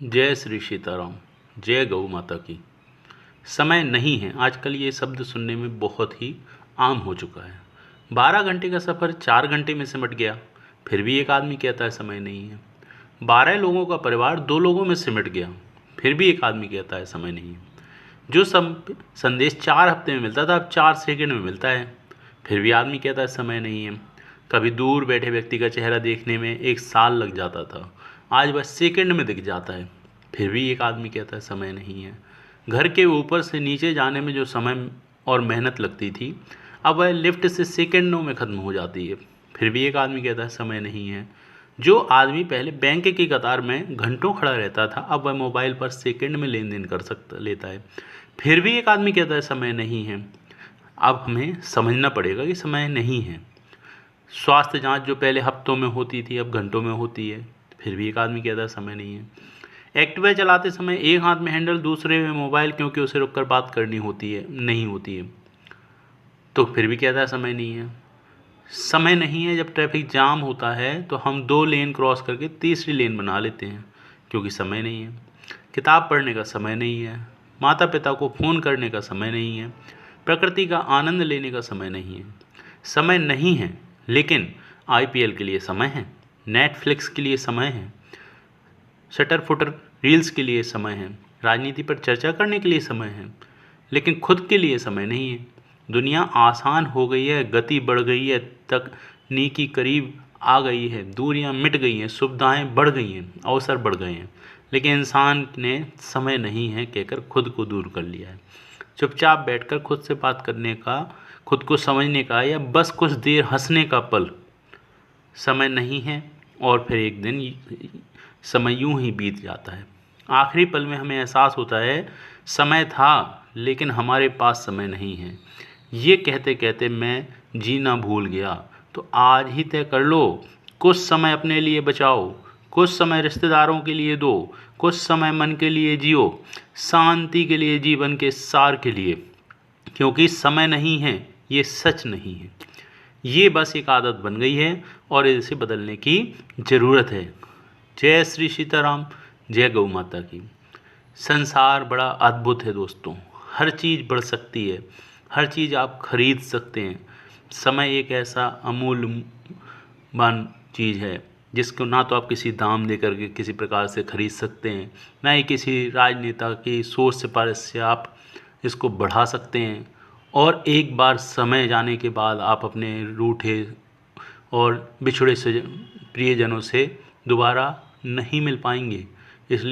जय श्री सीताराम। जय गौ माता की। समय नहीं है, आजकल ये शब्द सुनने में बहुत ही आम हो चुका है। 12 घंटे का सफ़र 4 घंटे में सिमट गया, फिर भी एक आदमी कहता है समय नहीं है। 12 लोगों का परिवार 2 लोगों में सिमट गया, फिर भी एक आदमी कहता है समय नहीं है। जो संदेश 4 हफ्ते में मिलता था अब 4 सेकंड में मिलता है, फिर भी आदमी कहता है समय नहीं है। कभी दूर बैठे व्यक्ति का चेहरा देखने में 1 साल लग जाता था, आज बस सेकंड में दिख जाता है, फिर भी एक आदमी कहता है समय नहीं है। घर के ऊपर से नीचे जाने में जो समय और मेहनत लगती थी, अब वह लिफ्ट से सेकंडों में ख़त्म हो जाती है, फिर भी एक आदमी कहता है समय नहीं है। जो आदमी पहले बैंक की कतार में घंटों खड़ा रहता था, अब वह मोबाइल पर सेकंड में लेन देन कर सकता लेता है, फिर भी एक आदमी कहता है समय नहीं है। अब हमें समझना पड़ेगा कि समय नहीं है। स्वास्थ्य जांच जो पहले हफ्तों में होती थी अब घंटों में होती है, फिर भी एक आदमी कहता है समय नहीं है। एक्टिवा चलाते समय एक हाथ में हैंडल दूसरे में मोबाइल, क्योंकि उसे रुककर बात करनी होती है नहीं होती है, तो फिर भी कहता है समय नहीं है। समय नहीं है जब ट्रैफिक जाम होता है तो हम 2 लेन क्रॉस करके तीसरी लेन बना लेते हैं, क्योंकि समय नहीं है। किताब पढ़ने का समय नहीं है, माता पिता को फ़ोन करने का समय नहीं है, प्रकृति का आनंद लेने का समय नहीं है। समय नहीं है, लेकिन IPL के लिए समय है, नेटफ्लिक्स के लिए समय है, शटर फुटर रील्स के लिए समय है, राजनीति पर चर्चा करने के लिए समय है, लेकिन खुद के लिए समय नहीं है। दुनिया आसान हो गई है, गति बढ़ गई है, तकनीकी करीब आ गई है, दूरियां मिट गई हैं, सुविधाएं बढ़ गई हैं, अवसर बढ़ गए हैं, लेकिन इंसान ने समय नहीं है कहकर खुद को दूर कर लिया है। चुपचाप बैठकर खुद से बात करने का, खुद को समझने का, या बस कुछ देर हंसने का पल समय नहीं है। और फिर एक दिन समय यूं ही बीत जाता है। आखिरी पल में हमें एहसास होता है समय था, लेकिन हमारे पास समय नहीं है। ये कहते कहते मैं जीना भूल गया। तो आज ही तय कर लो, कुछ समय अपने लिए बचाओ, कुछ समय रिश्तेदारों के लिए दो, कुछ समय मन के लिए जियो, शांति के लिए, जीवन के सार के लिए, क्योंकि समय नहीं है, ये सच नहीं है। ये बस एक आदत बन गई है और इसे बदलने की ज़रूरत है। जय श्री सीताराम। जय गौ माता की। संसार बड़ा अद्भुत है दोस्तों, हर चीज़ बढ़ सकती है, हर चीज़ आप खरीद सकते हैं। समय एक ऐसा अमूल्यवान चीज़ है जिसको ना तो आप किसी दाम दे करके किसी प्रकार से खरीद सकते हैं, ना ही किसी राजनेता की सोच सिफारिश से आप इसको बढ़ा सकते हैं। और एक बार समय जाने के बाद आप अपने रूठे और बिछड़े से प्रियजनों से दोबारा नहीं मिल पाएंगे।